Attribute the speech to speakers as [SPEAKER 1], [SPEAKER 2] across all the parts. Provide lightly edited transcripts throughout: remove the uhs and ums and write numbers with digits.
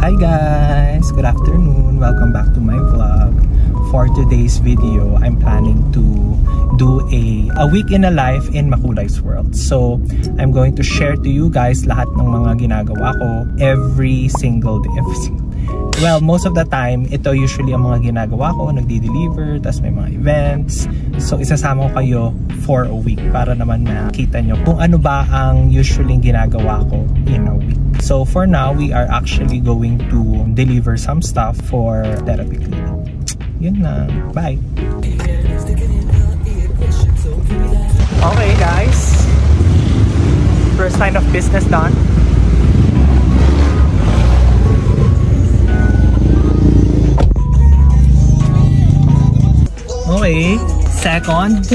[SPEAKER 1] Hi guys! Good afternoon! Welcome back to my vlog. For today's video, I'm planning to do a week in a life in Makulay's world. So, I'm going to share to you guys lahat ng mga ginagawa ko every single day. Well, most of the time, ito usually ang mga ginagawa ko, nagdi-deliver, tas may mga events. So, isasama ko kayo for a week para naman makita nyo kung ano ba ang usually ginagawa ko in a week. So, for now, we are actually going to deliver some stuff for therapy clinic. Yun lang. Bye! Okay, guys. First line of business done. Okay, second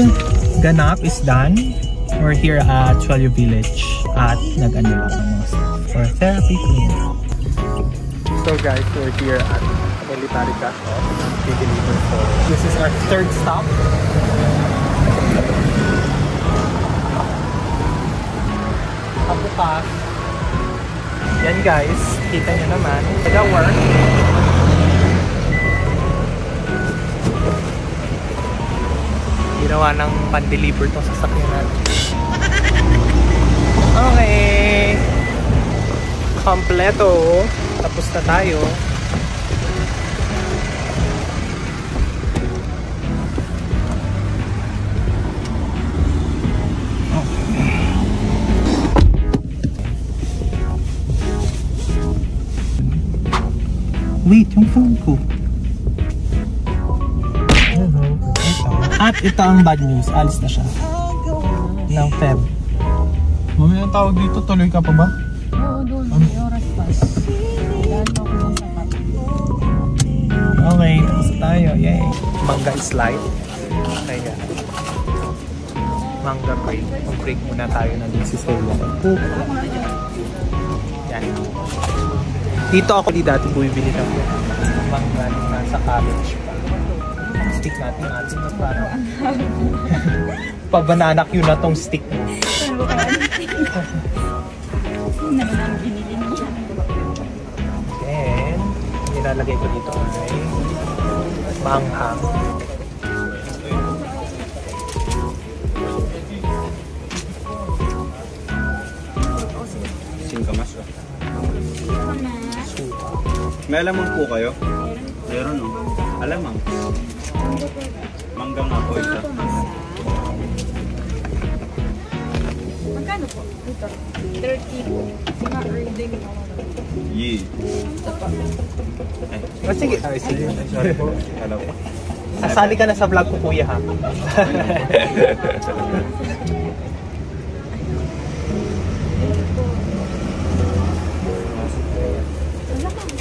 [SPEAKER 1] ganap is done. We're here at Chualyo Village at nag-ano lang ng mga stuff for therapy clinic. So guys, we're here at military cut-off. We deliver for... This is our third stop. Kapukas. Yan guys, kita nyo naman. Nag-work. Ginawa ng pan-deliver tong sasakyan natin. Okay. Kompleto. Tapos na tayo. Wait, yung phone ko. At ito ang bad news, alis na siya ng Feb.
[SPEAKER 2] Mamaya ang tawag dito, tuloy ka pa ba?
[SPEAKER 3] Oo, doon. May oras pa. Daan pa ako ng sapat.
[SPEAKER 1] Okay, tapos tayo. Yay! Mangga is light. Kaya mangga break. Mag-break muna tayo na din si Celia. Yan. Dito ako dati bumibili kami ng mangga nung nasa college pa. Stick natin na parang pa-banana cue na tong stick mo. Then, nilalagay ko dito ay manghang.
[SPEAKER 2] Singkamas oh. May alamang po kayo? Meron no? Alamang. Mangga nga po ito.
[SPEAKER 3] Magkano po? Ito. 30 po. Mga reading.
[SPEAKER 2] Yee.
[SPEAKER 1] Oh, sige.
[SPEAKER 2] Sorry po. Hello po.
[SPEAKER 1] Sasali ka na sa vlog ko, kuya, ha?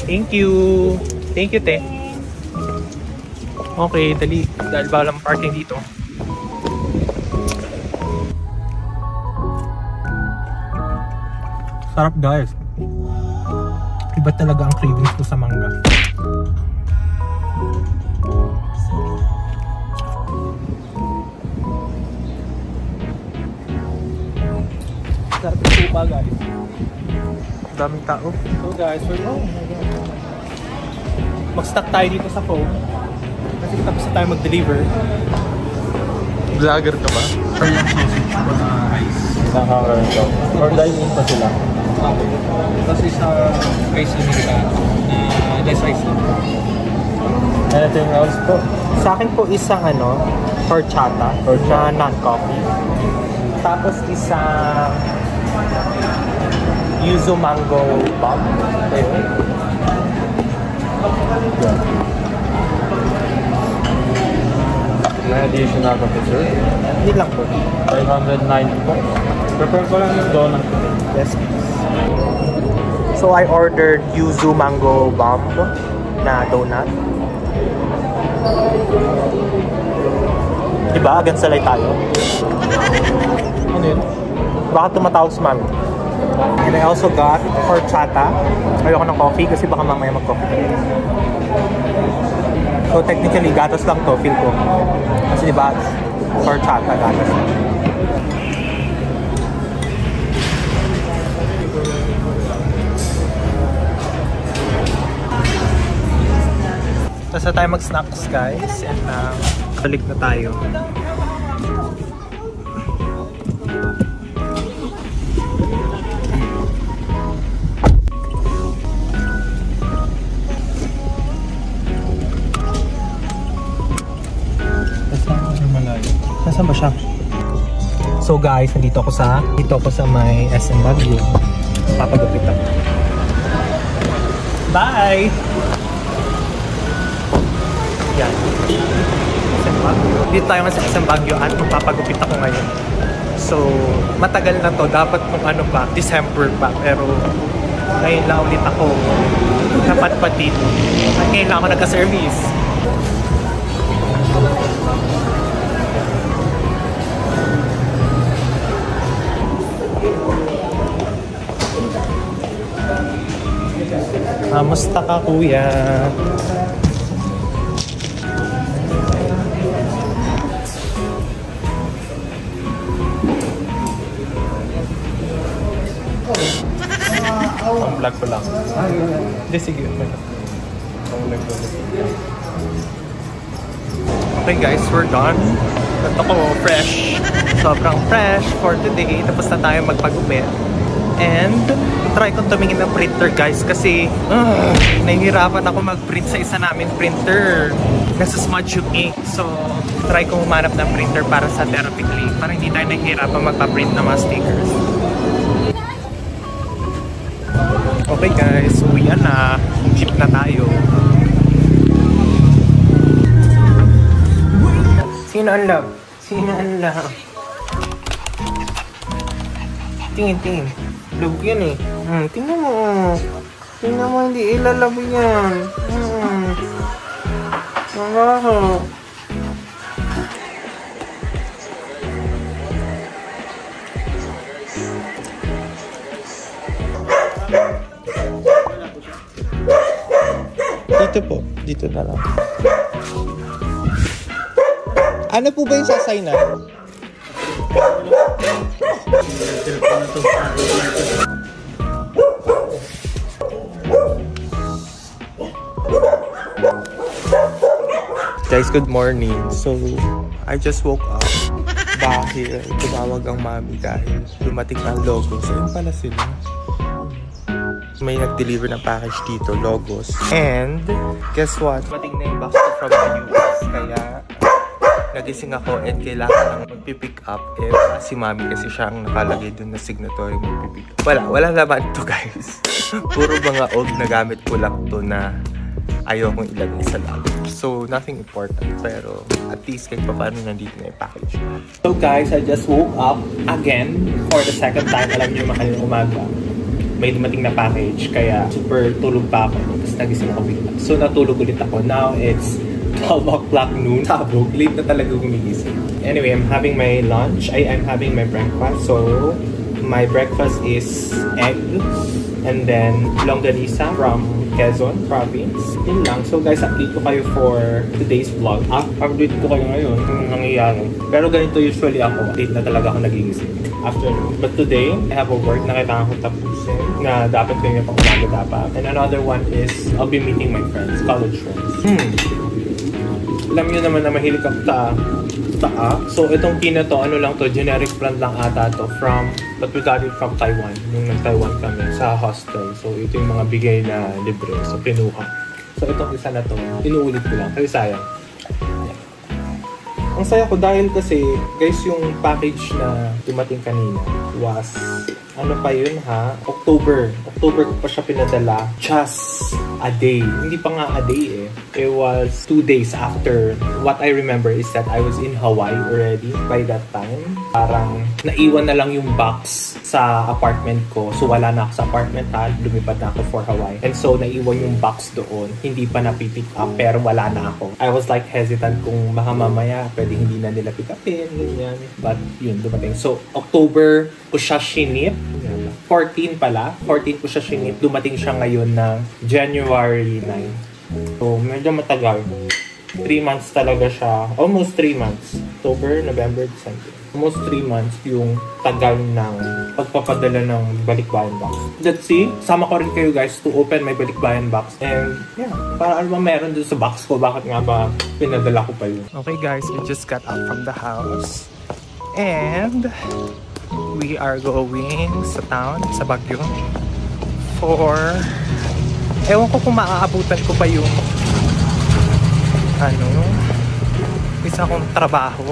[SPEAKER 1] Thank you. Thank you, te. Okay, dali. Dahil balang parking dito. Sarap, guys. Iba talaga ang cravings ko sa mangga. Sarap yung supa, guys. Daming tao. So guys, mag-stock tayo dito sa phone. Kasi tapos na tayo mag-deliver. Vlogger ka ba?
[SPEAKER 2] Korean sausage po na rice.
[SPEAKER 1] Naka-order ka. Or dine-in pa sila.
[SPEAKER 2] Okay. Tapos isa rice americano na less rice lang.
[SPEAKER 1] Anything else po? Sa akin po isang horchata na non-coffee. Tapos isang yuzu mango bomb.
[SPEAKER 2] May additional pa po sir?
[SPEAKER 1] Hindi lang po.
[SPEAKER 2] 590 po. Prepare ko lang yung donut.
[SPEAKER 1] Yes, please. So I ordered yuzu mango bomb na donut. Diba? Gansalay tayo.
[SPEAKER 2] Ano yun?
[SPEAKER 1] Baka tumatawag si mami. And I also got horchata. Ayoko ng coffee kasi baka mamaya mag-coffee. So technically, gatas lang to, feel ko. Kasi diba, horchata, gatas. Tapos na tayo mag-snacks, guys. And balik na tayo. Nasaan ba siya? So guys, nandito ako sa may SM Baguio. Papagupit ako. Bye! Yan. SM Baguio. Dito tayo sa SM Baguio at magpapagupit ako ngayon. So, matagal na to. Dapat kung ano pa, December pa. Pero, ngayon lang ulit ako napadpad dito. At ngayon lang ako nagka-service. Kamusta ka, kuya? Ang vlog ko lang. Hindi, sige. Okay guys, we're done. Ito ko, fresh. Sobrang fresh for today. Tapos na tayo magpagupit. And try kong tumingin ng printer guys kasi nahihirapan ako mag-print sa isa namin printer. Kasi smudge yung ink. So try kong humanap ng printer para sa therapy clip para hindi tayo nahihirapan magpa-print ng mga stickers. Okay guys, uwian na. Jeep na tayo. Sino ang love? Sino ang love? Tingin. Love yan eh. Tingnan mo. Tingnan mo, hindi ilalab yan. Nagaho. Dito po. Dito na lang. Ano po ba yung sasaynan? Guys, good morning. So, I just woke up. Dahil tumawag ang mami dahil dumating ang logo. So, yun pala sila. May nag-deliver ng package dito, Logos. And, guess what? Dumating na yung box from the US. Kaya, nagising ako and kailangan nang magpipick up. Si mami kasi siyang nakalagay dun na signatory magpipick up. Wala naman to guys. Puro mga old na gamit ko lang to na ayaw kong ilagay sa lab. So, nothing important. Pero, at least kahit pa paano nandito na yung package. So guys, I just woke up again for the second time. Alam niyo makaling umaga. May dumating na package. Kaya, super tulog pa ako. Tapos nagising ako bigla. So, natulog ulit ako. Now, it's 12 o'clock noon. Sabog. Late na talaga gumigising. Anyway, I'm having my lunch. I'm having my breakfast. So, my breakfast is egg. And then, longganisa from Quezon Province. Yun lang. So guys, update ko kayo for today's vlog. Update ko kayo ngayon kung nangyayari. Pero ganito usually ako. Update na talaga ako nagigising. Afternoon. But today, I have a work na kailangan ko tapusin na dapat ko yung pang umaga dapat. And another one is, I'll be meeting my friends, college friends. Alam nyo naman na mahilig ako taa. So itong tea na to, ano lang to, generic plant lang ata to but we got it from Taiwan. Nung nag-Taiwan kami sa hostel. So ito yung mga bigay na libre. So pinuha. So itong isa na to, inuulit ko lang. Kasi sayang. Ang saya ko dahil kasi, guys, yung package na dumating kanina was, ano pa yun ha? October ko pa siya pinadala. Just a day. Hindi pa nga a day eh. It was 2 days after. What I remember is that I was in Hawaii already by that time. Parang naiwan na lang yung box sa apartment ko. So wala na ako sa apartment ha. Lumipad na ako for Hawaii. And so naiwan yung box doon. Hindi pa na-pick up pero wala na ako. I was like hesitant kung baka mamaya pwede hindi na nila pick upin. Ganyan. But yun, dumating. So October ko siya shinip. 14 pala. 14 ko siya shinip. Dumating siya ngayon na January 9. So, medyo matagal. 3 months talaga siya. Almost 3 months. October, November, December. Almost 3 months yung tagal ng pagpapadala ng balikbayan box. Let's see. Sama ko rin kayo guys to open my balikbayan box. And yeah, para ano meron dun sa box ko. Bakit nga ba pinadala ko pa yun? Okay guys, we just got out from the house. And we are going sa town, sa Baguio. For... Ewan ko kung maaabutan ko pa yung isa kong trabaho,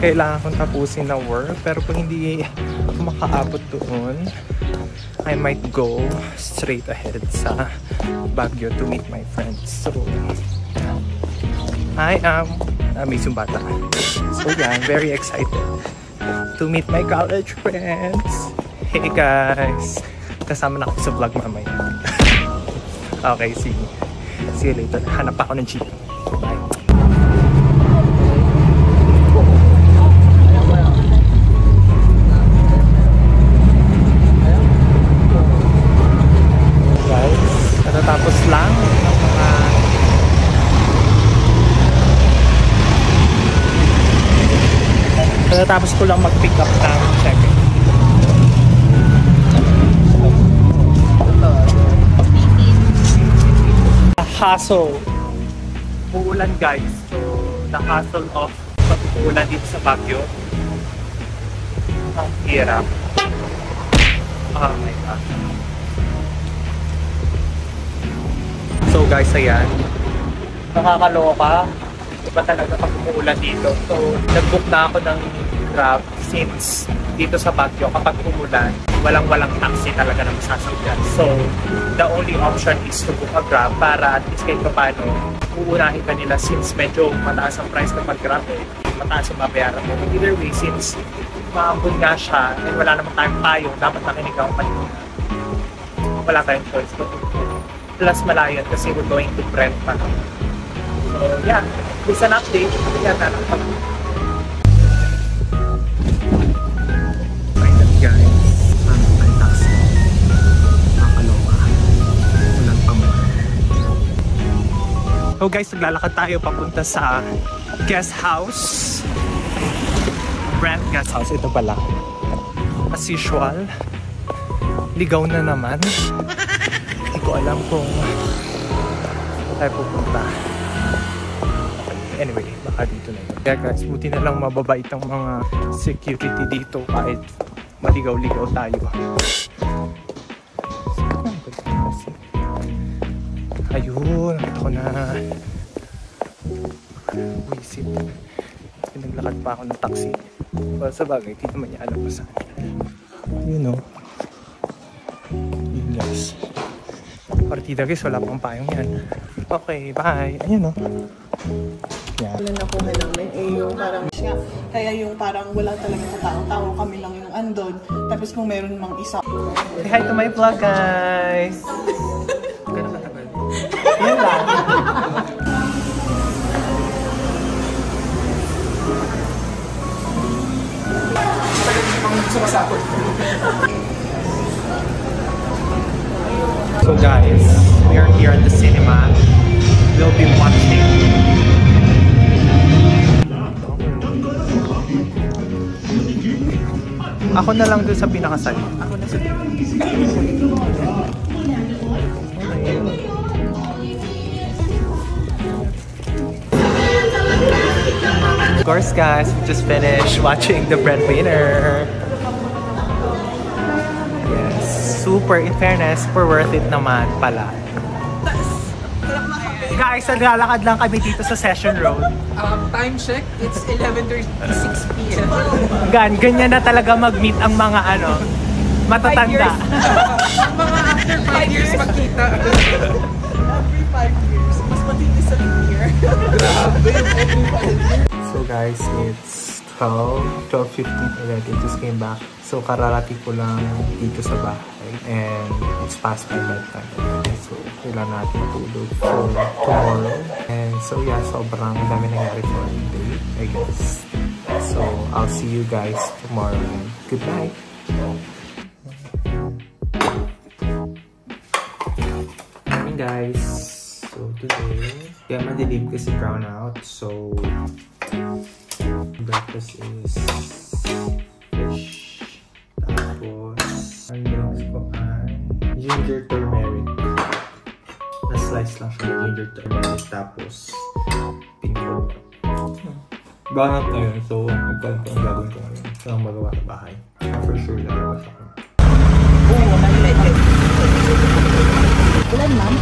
[SPEAKER 1] kailangan kong tapusin na work, pero kung hindi ako makaabot doon, I might go straight ahead sa Baguio to meet my friends. So I am miss yung bata. So yeah, I'm very excited to meet my college friends. Hey guys, kasama na ako sa vlog mamaya. Okay, see you later. Hanap ako ng jeep. Bye. Guys, natatapos lang ng mga natatapos ko lang mag-pick up ng check-in. Hassle. Uulan guys. So, the hassle of pag-uulan dito sa Baguio. Ang hirap. Oh my God. So guys, ayan. Nakakaloka. Iba talaga pag umuulan dito. So, nag-book na ako ng Grab since dito sa Baguio kapag umulan. Walang taxi talaga na masasakyan. So, the only option is to book a Grab para at least kahit paano uunahin ka nila since medyo mataas ang price kapag Grab mataas ang mabayaran mo. Either way, since maambun nga siya and wala naman tayong payong, dapat nakinig ako kanina. Wala tayong choice. Plus malayan kasi we're going to Brent pa. So, yeah. It's an update. Yan na lang. Finally guys. So guys, naglalakad tayo papunta sa guest house. Brent guest house. Ito pala. As usual, ligaw na naman. Hindi ko alam kung tayo pupunta. Anyway, baka dito na yun. Kaya guys, buti na lang mababait ang mga security dito kahit maligaw-ligaw tayo. Ayun, nakita ko na. Visit. Naglakad pa ako ng taxi. Well, sa bagay, hindi naman niya alam ko saan. You know. Yun guys. Partida guys, wala pang payong yan. Okay, bye. Ayun no. Yeah.
[SPEAKER 3] Wala nakuha namin yung parang siya. Kaya yung parang wala talaga sa tao-tao, kami lang yung andon. Tapos kung meron mang isa.
[SPEAKER 1] Say hi to my vlog guys! Gano'n katagal? Yan lang. So guys, we are here at the cinema. We'll be watching ako na lang dun sa pinakasali. Ako na sa Of course guys, we just finished watching The Breadwinner. Yes, super, in fairness, super worth it naman pala. Guys, naglalakad lang kami dito sa Session Road.
[SPEAKER 4] Time check, it's 11:36 p.m.
[SPEAKER 1] Ganyan na talaga mag-meet ang mga matatanda.
[SPEAKER 4] Mga after 5 years magkita. Every 5 years. Mas matindi sa year. Grabe, every 5 years.
[SPEAKER 1] So guys, it's 12:15 already. Just came back. So kararating ko lang dito sa bahay. And it's past my bedtime. So kailangan natin matulog for tomorrow. And so yeah, sobrang dami nangyari for the day, I guess. So I'll see you guys tomorrow. Good night. Morning guys. So So today, kaya madilim kasi brown out. So breakfast is fish. Tapos ang drinks ko ay ginger turmeric. Na-slice lang siya ng ginger turmeric. Tapos pink pepper. Brown out na yun. So magpalit ko ang gagawin ko ngayon. So ang magawa sa bahay. For sure lalabas ako.
[SPEAKER 3] Oo, maliit. Ulan, ma'am?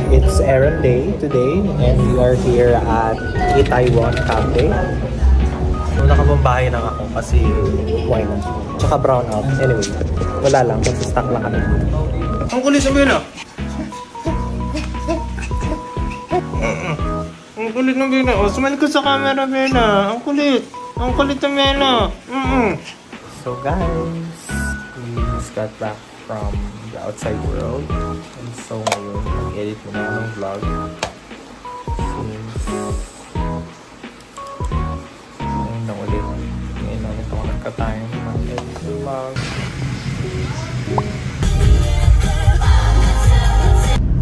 [SPEAKER 1] It's errand day today and we are here at Itaewon Cafe. So nakabambahay lang ako kasi why not? Tsaka brown out. Anyway, wala lang. Magsistock lang kami.
[SPEAKER 2] Ang kulit sa Bella!
[SPEAKER 1] Ang kulit ng Bella. O, sumali ko sa camera, Bella. Ang kulit. Ang kulit ng Bella. So guys, we just got back from the outside world. And so ngayon, mag-edit muna ako ng vlog. Since ngayon na ulit. Ngayon na ulit ako nagka-time mag-edit ng vlog.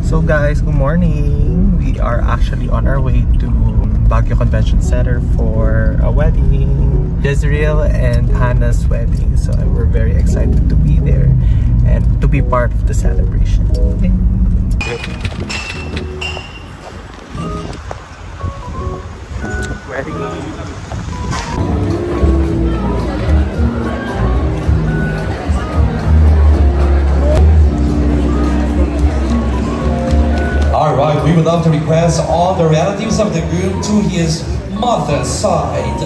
[SPEAKER 1] So guys, good morning! We are actually on our way to Baguio Convention Center for a wedding. Jezreel and Hannah's wedding. So we're very excited to be there and to be part of the celebration. Wedding.
[SPEAKER 5] Alright, we would love to request all the relatives of the groom to his mother's side.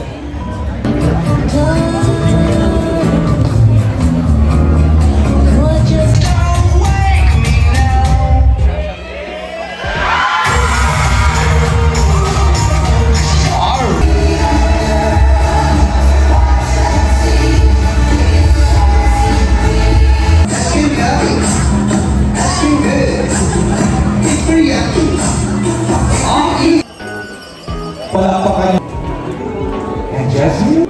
[SPEAKER 5] And Jessie?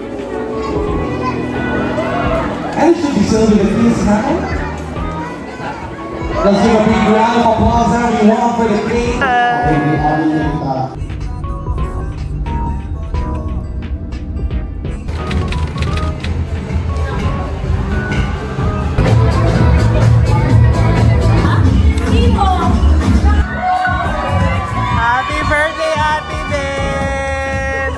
[SPEAKER 5] And should be still with this now. Let's give a big round of applause everyone for the king.
[SPEAKER 1] Happy birthday, Ate Ben!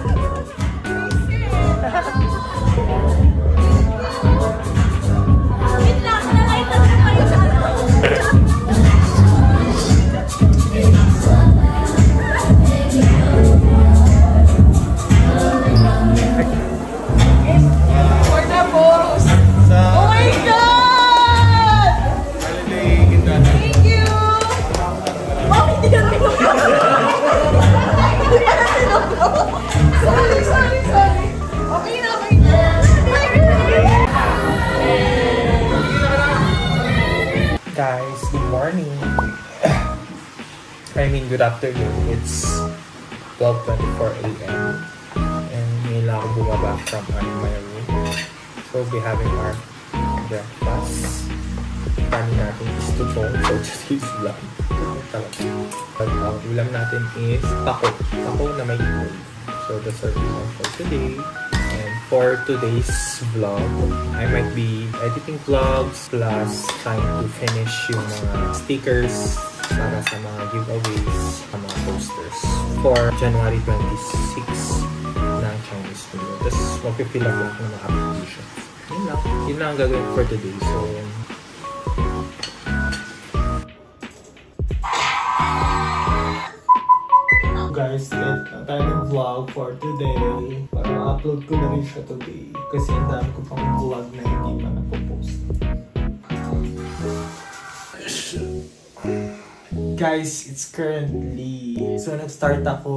[SPEAKER 1] Guys, good morning. I mean, good afternoon. It's 12:24 a.m. and ngayon lang ako bumaba from my room. So we'll be having our breakfast. Planning natin is to go. So today's vlog. But ulam natin is tako. Tako na may ipon. So that's our ulam for today. And for today's vlog, I might be editing vlogs plus trying to finish yung mga stickers para sa mga giveaways, sa mga posters for January 26 ng Chinese New Year. Tapos mag-fill up lang ng mga applications. Yun lang. Yun lang ang gagawin for today. So, guys, ito tayo ng vlog for today. Para upload ko na rin siya today. Kasi ang dami ko pang vlog na hindi pa napopost. Guys, it's currently... So, nag-start ako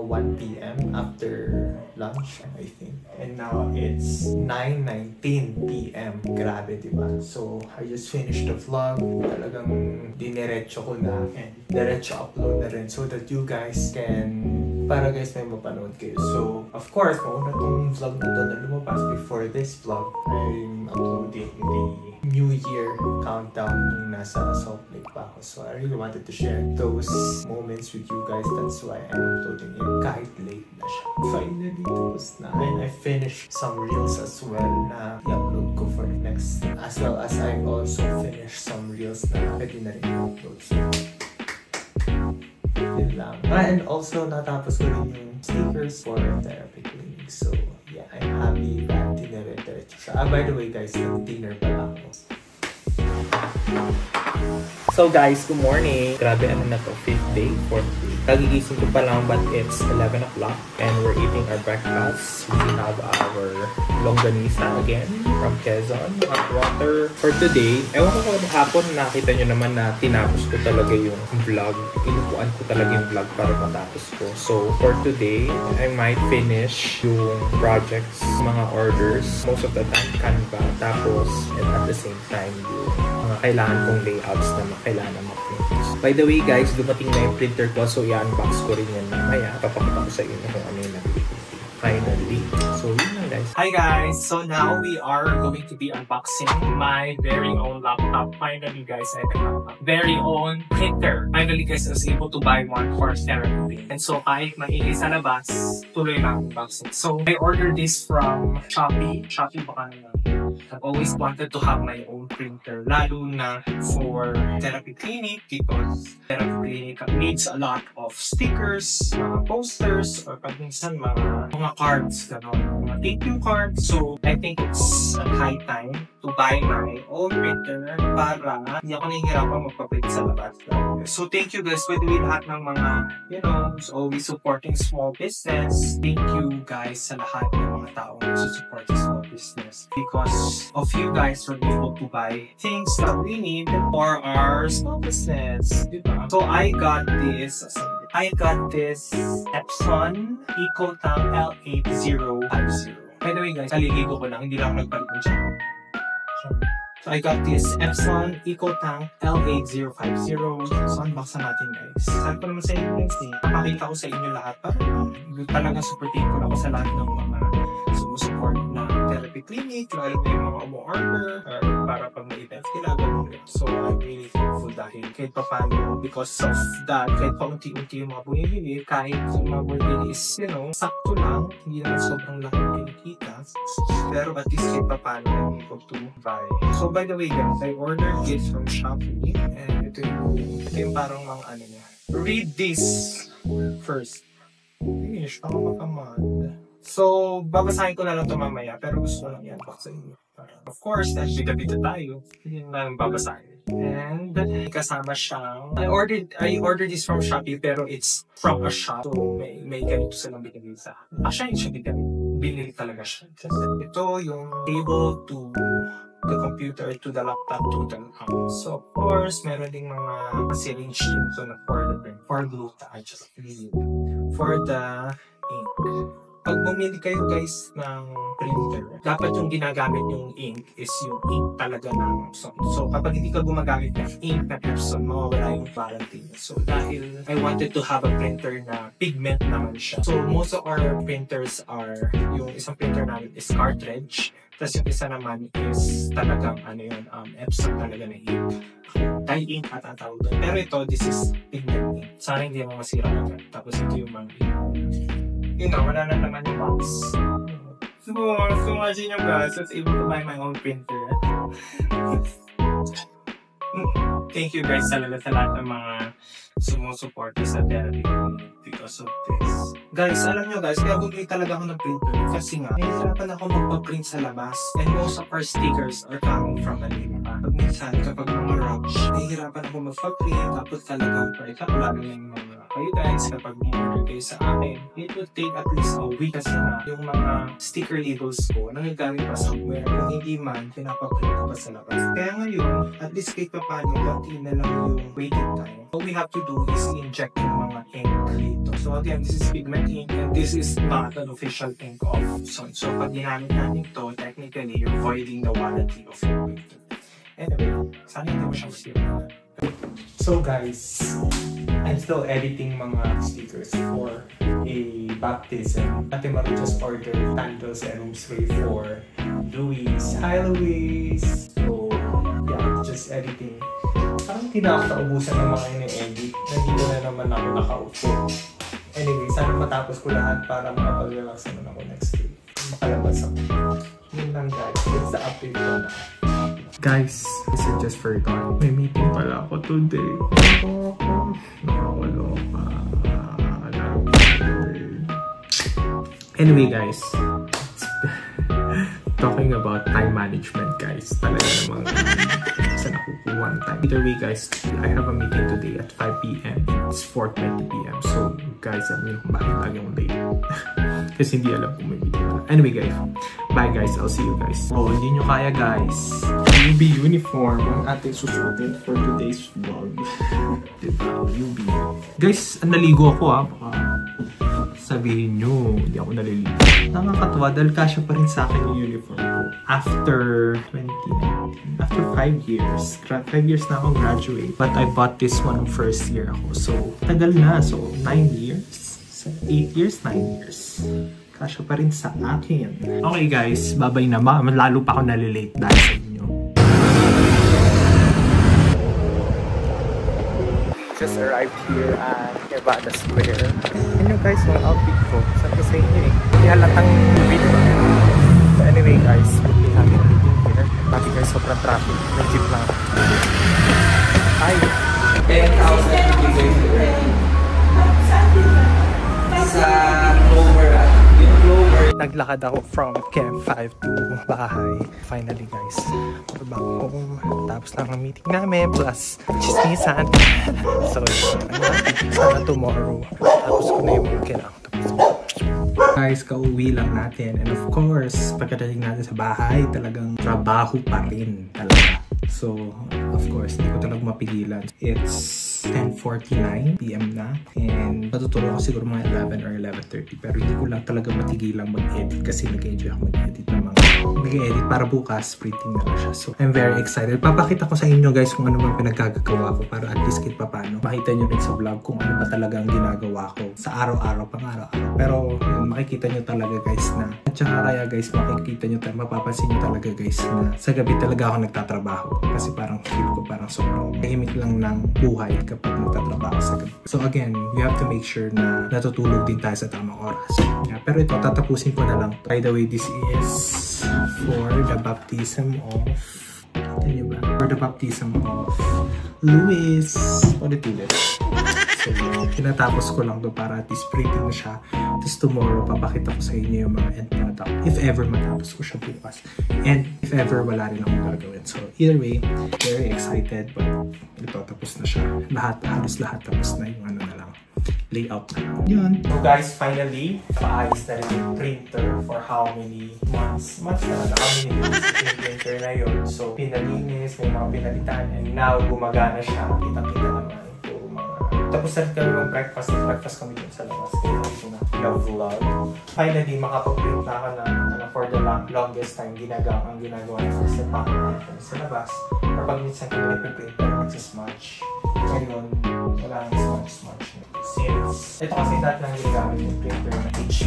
[SPEAKER 1] 1 p.m. after lunch, I think. And now, it's 9:19 p.m. Grabe, diba? So, I just finished the vlog. Talagang diniretso ko na. And diretso upload na rin so that you guys can para guys may mapanood kayo. So, of course, mauna tong vlog na to na lumabas. Before this vlog, I'm uploading the New Year countdown nung nasa Salt Lake pa ako. So, I really wanted to share those moments with you guys. That's why I'm uploading it kahit late na siya. Finally, tapos na. And I finished some reels as well na i-upload ko for next. As well as I also finished some reels na pwede na rin i-upload. So, yun lang. And also, natapos ko rin yung stickers for therapy clinic. So, yeah, I'm happy that dinere-diretso siya. By the way, guys, nag-dinner pala ako. So guys, good morning! Grabe, ano na to? 5th day? 4th day? Kagigising ko pa lang, but it's 11 o'clock and we're eating our breakfast. We have our longganisa again from Quezon. Hot water for today. Ewan ko hapon, nakita nyo naman na tinapos ko talaga yung vlog. Inupuan ko talaga yung vlog para matapos ko. So for today, I might finish yung projects, mga orders. Most of the time, Canva. Tapos, and at the same time, yung mga kailangan kong layouts na kailangan na ma-print. By the way guys, dumating na yung printer ko, so i-unbox ko rin yan mamaya. Papakita ko sa inyo kung ano yung nabili ko finally. So yun lang guys. Hi guys! So now we are going to be unboxing my very own laptop. Finally guys, I have a very own printer. Finally guys, I was able to buy one for therapy. And so kahit maingay sa labas, tuloy lang unboxing. So I ordered this from Shopee. Shopee baka na. I've always wanted to have my own printer, lalo na for therapy clinic because therapy clinic needs a lot of stickers, mga posters, or pag minsan mga cards, mga thank you cards. So I think it's a high time to buy my own printer para hindi ako nahihirapan magpa-print sa labas. So thank you guys, by the way, lahat ng mga, always supporting small business. Thank you guys sa lahat ng mga taong support sa small business because of you guys are able to buy things that we need for our small business. Diba? So I got this Epson EcoTank L8050. By the way guys, kaliligo ko lang, hindi lang nagpalit ng siya. So I got this Epson EcoTank L8050. So unbox na natin guys. Sabi ko naman sa inyo guys papakita ko sa inyo lahat para talaga super thankful ako sa lahat ng mga support na therapy clinic, lalo na yung mga umu-order para pag may events ginagawa rin. So I'm really thankful dahil kahit pa paano, because of that, kahit pa unti-unti yung mga bumibili, kahit yung mga bumibili is, sakto lang, hindi naman sobrang laki kinikita, pero at least kahit pa paano I'm able to buy. So by the way guys, I ordered this from Shopee and ito yung parang mga ano niya. Read this first. Finish, ako makamad. So, babasahin ko na lang ito mamaya, pero gusto ko lang i-unbox sa inyo. Of course, dahil bida-bida tayo, yun lang babasahin. And, kasama siyang, I ordered this from Shopee, pero it's from a shop. So, may ganito silang binili sa akin. Actually, siya binili talaga siya. Ito yung cable to the computer, to the laptop, to the house. So, of course, meron ding mga syringe dito na for glue touch, for the ink. Pag bumili kayo guys ng printer, dapat yung ginagamit yung ink is yung ink talaga ng Epson. So kapag hindi ka gumagamit ng ink na Epson, mawawala yung warranty. So dahil I wanted to have a printer na pigment naman siya. So most of our printers are, yung isang printer namin is cartridge. Tapos yung isa naman is talagang Epson talaga na ink. Dahil ink at ang tawag doon. Pero ito, this is pigment ink. Sana hindi naman masira agad. Tapos ito yung mga ink. Wala na naman yung box. So imagine yung guys, I was able to buy my own printer. Thank you guys sa lahat ng mga sumusuporta sa therapy because of this. Guys, alam nyo guys, kaya bumili talaga ako ng printer kasi nga, nahihirapan ako magpa-print sa labas and most of our stickers are coming from Manila. Pag minsan, kapag mga rush, nahihirapan ako magpa-print tapos talagang lalo yung mga kayo guys, kapag order kayo sa akin, it would take at least a week kasi na yung mga sticker labels ko nagagamit pa somewhere. Kung hindi man, pinapaprint ko pa sa labas. Kaya ngayon, at least kahit pa paano, konti na lang yung waiting time. What we have to do is inject yung mga ink dito. So again, this is pigment ink and this is not an official ink of Epson. So pag ginamit natin to, technically, you're voiding the warranty of your printer. Anyway, sana hindi mo siya masira. So guys, I'm still editing mga stickers for a baptism. Ate Maru just ordered candles and rosary for Luis. Hi Luis! So yeah, just editing. Parang hindi na ako naubusan ng mga ini-edit. Nandito na naman ako nakaupo. Anyway, sana matapos ko lahat para makapag-relax naman ako next week. Makalabas ako. Yun lang guys, that's the update ko na. Guys, I just forgot. May meeting pala ako today. Nakakaloka. Anyway guys, talking about time management guys. Talaga namang saan nakukuha ng time. Either way guys, I have a meeting today at 5 PM. It's 4:20 PM. So guys, alam niyo kung bakit lagi akong late. Kasi hindi alam kung may meeting na. Anyway guys, bye guys. I'll see you guys. Oh, hindi nyo kaya guys. UB uniform ang ating susuotin for today's vlog. Diba? UB. Guys, naligo ako ha. Baka sabihin nyo, hindi ako naliligo. Nakakatuwa dahil kasya pa rin sa akin yung uniform ko. After 2019. After 5 years. 5 years na akong graduate. But I bought this one first year ako. So, tagal na. So, 9 years. 8 years, 9 years. Kasya pa rin sa akin. Okay guys, babay na. Lalo pa ako nalilate dahil sa inyo. Just arrived here at Nevada Square. Ano guys, yung outfit ko. Sabi ko sa inyo eh. Hindi halatang video. So anyway guys, we have a meeting here. Sabi guys, sobrang traffic. May jeep lang. Hi!
[SPEAKER 6] 10,000 degrees sa Clover. Yung Clover.
[SPEAKER 1] Naglakad ako from Camp 5 to bahay. Finally guys, we're back home. Tapos lang ang meeting namin plus chismisan. So sana tomorrow tapos ko na yung mga kailangan tapos. Guys, kauwi lang natin. And of course, pagkadating natin sa bahay, talagang trabaho pa rin talaga. So, of course, hindi ko talaga mapigilan. It's 10:49 PM na. And matutulog ako siguro mga 11 or 11:30. Pero hindi ko lang talaga matigilang mag-edit kasi nag-enjoy ako mag-edit ng mga nag-edit para bukas, printing na lang siya. So, I'm very excited. Papakita ko sa inyo guys kung ano man pinagkagagawa ko para at least kahit paano makita nyo rin sa vlog kung ano ba talaga ang ginagawa ko sa araw-araw, pang araw-araw. Pero yun, makikita nyo talaga guys na at saka kaya guys makikita nyo, mapapansin nyo talaga guys na sa gabi talaga ako nagtatrabaho. Kasi parang feel ko parang sobrang tahimik lang ng buhay kapag nagtatrabaho sa gabi. So again, we have to make sure na natutulog din tayo sa tamang oras. Yeah, pero ito, tatapusin ko na lang. By the way, this is for the baptism of... Kita niyo ba? For the baptism of Luis. Ulit-ulit. So, tinatapos ko lang to para at least printing na siya. Tapos tomorrow, papakita ko sa inyo yung mga end product. If ever matapos ko siya bukas. And if ever, wala rin akong gagawin. So, either way, very excited. But ito, tapos na siya. Lahat, halos lahat tapos na yung ano na lang. Layout na lang. Yun. So guys, finally, paayos na rin yung printer for how many months? Months na lang. How many days yung printer na yun. So, pinalinis, may mga pinalitan. And now, gumagana siya. Kita-kita naman. Tapos na kami mag-breakfast. Breakfast kami dun sa labas. Kaya ito na vlog. Finally, makapag-print na ako na for the longest time ang ginagawa niya sa step kami sa labas. Or pag minsan kami nag-print pero magsismudge. Ngayon, wala nang smudge. Since, ito kasi dati lang ginagamit yung printer na HP.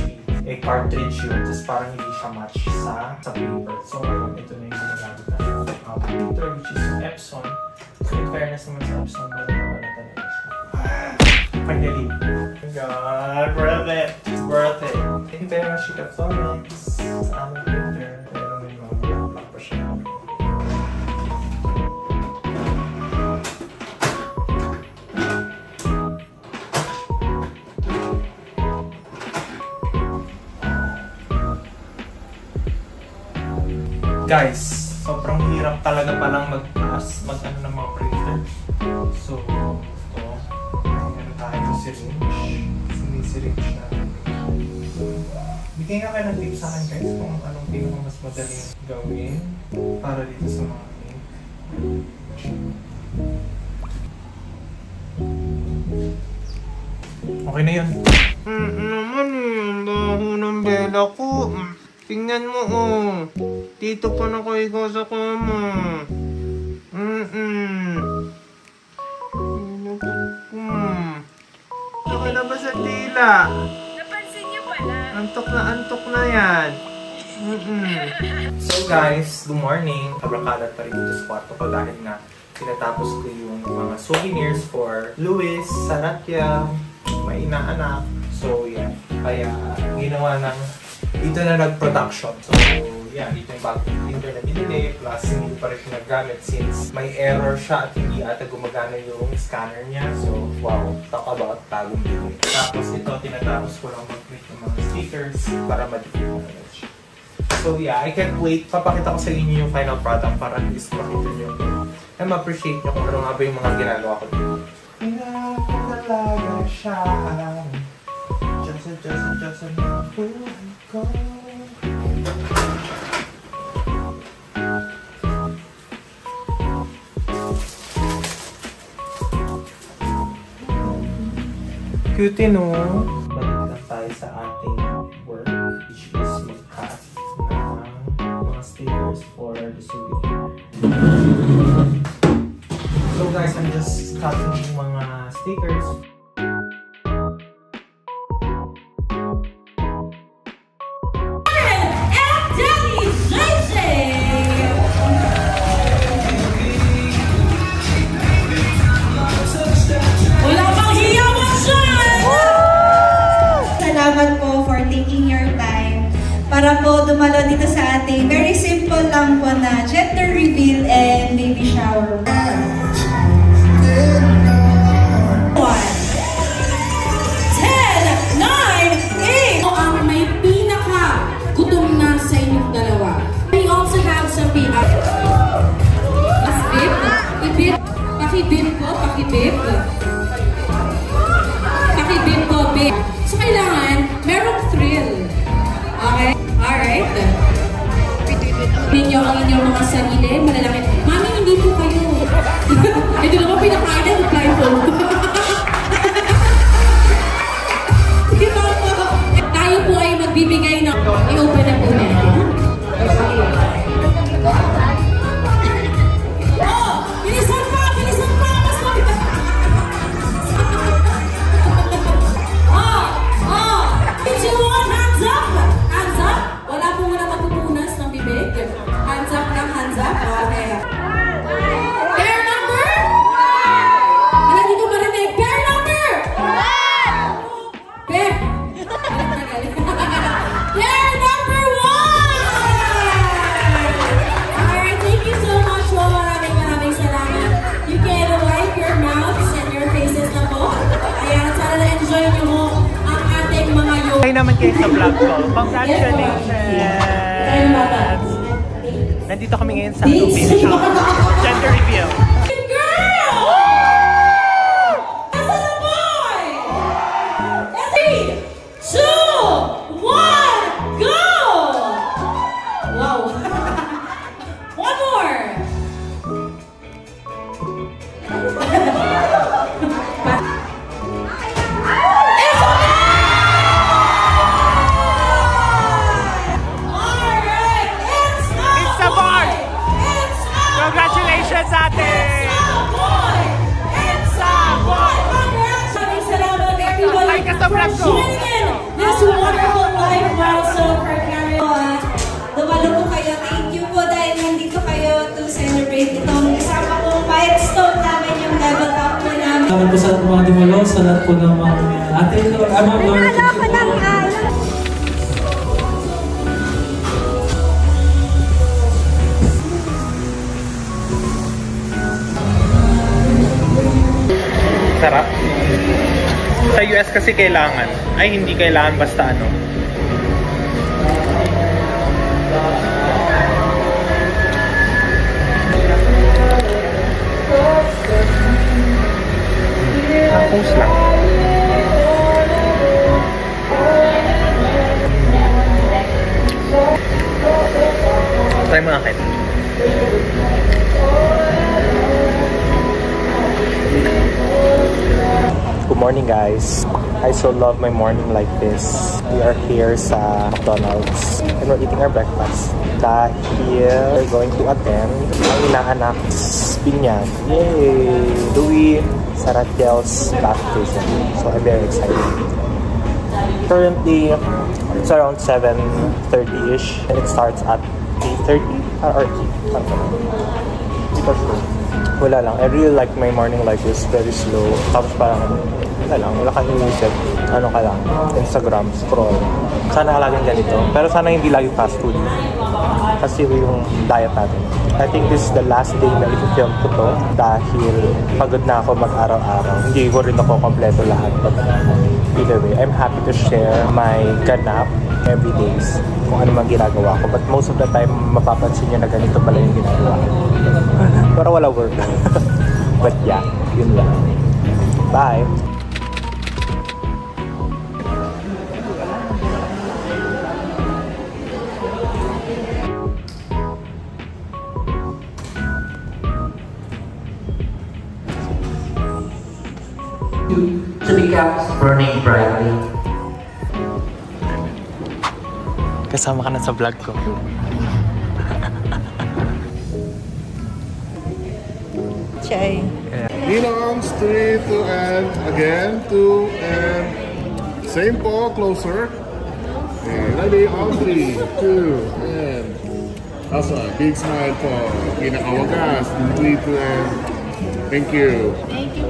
[SPEAKER 1] Cartridge yun. Tapos parang hindi siya match sa paper. So ngayon, ito na yung ginagamit na printer which is yung Epson. So in fairness naman sa Epson, wala talaga siya. Finally. Oh God, worth it. It's worth it. Thank you very much, Chica Florence. Sa aming printer. Pero may mga black pa siya. Guys, sobrang hirap talaga palang mag-ano ng mga printer. So, ito. Ayan tayo syringe. Syringe natin. Bigay nga kayo ng tip sa akin guys kung anong pinaka mas madaling gawin para dito sa mga ink. Okay na yun. Naman eh, baho ng bela ko. Tingnan mo oh. Dito pa na kayo sa kama. lumabas sa tila.
[SPEAKER 7] Napansin niyo pala.
[SPEAKER 1] Antok na yan. So guys, good morning. Sobrang kalat pa rin dito sa kwarto ko dahil nga tinatapos ko yung mga souvenirs for Luis, Sarakia, may inaanak. So yeah, kaya ginawa ng dito na nag-production. So yeah, dito yung bagong printer na binili, plus hindi pa rin nag-gamit since may error siya at hindi ata gumagana yung scanner niya. So wow, talk about bagong binili. Tapos ito, tinatapos ko lang mag-print ng mga stickers para ma-defeat na siya. So yeah, I can't wait. Papakita ko sa inyo yung final product para at least makita nyo and ma-appreciate nyo kung ano nga ba yung mga ginagawa ko dito. Pinapagalaga siya. Just enough to go. Cute, no? Balik lang tayo sa ating work, which is mag-cut ng mga stickers for the souvenir. So guys, I'm just cutting yung mga stickers.
[SPEAKER 8] Salamat po for taking your time para po dumalo dito sa ating very simple lang po na gender reveal and baby shower. 1, 10, 9, 8.
[SPEAKER 9] Ang may pinaka gutom na sa inyong dalawa. We also have some pinaka. Mas bib, ibib, pakibib ko, pakibib. Pakibib ko, bib. So, kailangan, merong thrill. Okay? Alright. Ninyo ang inyong mga sarili, malalaki. Mami, hindi po kayo. Ito naman pinakain, blindfold. Diba po? Tayo po ay magbibigay ng i-open na po natin. Oh! Bilisan pa! Bilisan pa! Mas maganda! Hands up! Hands up! Wala po muna magpupunas ng bibig. Hands up lang, hands up. Okay. Pair number? Wala dito marinig. Pair number? Pair. Pair number 1! Alright, thank you so much po. Maraming salamat. You can wipe your mouths and your faces na po. Ayan, sana na-enjoy nyo mo ang ating mga yoga.
[SPEAKER 1] Hi naman kayo sa vlog ko. Congratulations! Nandito kami ngayon sa baby shower. Gender reveal.
[SPEAKER 8] Girl! As a boy! 3, 2, 1, go! Wow! One more!
[SPEAKER 1] Congratulations, ate!
[SPEAKER 8] It's a boy! Maraming salamat everyone for joining this wonderful life milestone for Karen. Dumalo po kayo. Thank you po dahil nandito kayo to celebrate itong kasama kong milestone namin yung level up po namin.
[SPEAKER 10] Salamat po sa mga dumalo, sa lahat po ng mga ate.
[SPEAKER 1] Sarap. Sa US kasi kailangan. Ay, hindi kailangan basta ano. Tapos lang. Try mo akin. Good morning, guys. I so love my morning like this. We are here sa McDonald's and we're eating our breakfast. Dahil we're going to attend ang inaanak binyag. Yay! Louie! Saratiel's baptism. So I'm very excited. Currently, it's around 7:30ish and it starts at 8:30 or 8. Hindi pa sure. Wala lang. I really like my morning like this. Very slow. Tapos parang wala kang inisip. Ano ka lang. Instagram, scroll. Sana laging ganito. Pero sana hindi lagi fast food. Kasi yung diet natin. I think this is the last day na i-film ko to dahil pagod na ako mag-araw-araw. Hindi ko rin ako kompleto lahat. But either way, I'm happy to share my ganap every days kung ano man ginagawa ko. But most of the time, mapapansin nyo na ganito pala yung ginagawa ko. Pero wala work. But yeah, yun lang. Bye!
[SPEAKER 6] To become burning brightly.
[SPEAKER 1] Kasama ka na sa vlog ko.
[SPEAKER 3] Chay.
[SPEAKER 11] Arms 3 to and again 2 and same paw closer. And ready on 3, 2 and also big smile paw. Pinakawagas 3 to and thank you.
[SPEAKER 1] Thank you.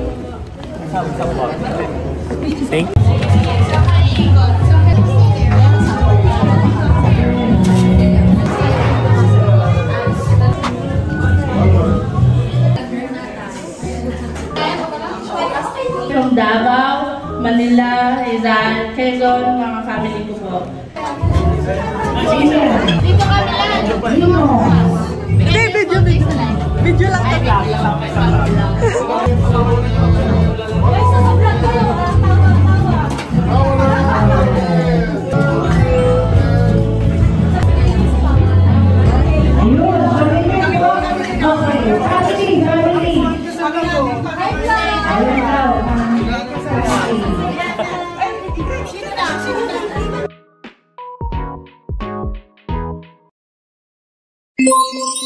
[SPEAKER 12] From Davao, Manila, Rizal, Quezon, mga family ko po.
[SPEAKER 7] Dito kami lang.
[SPEAKER 3] Hindi, video lang kami.
[SPEAKER 8] Thank you.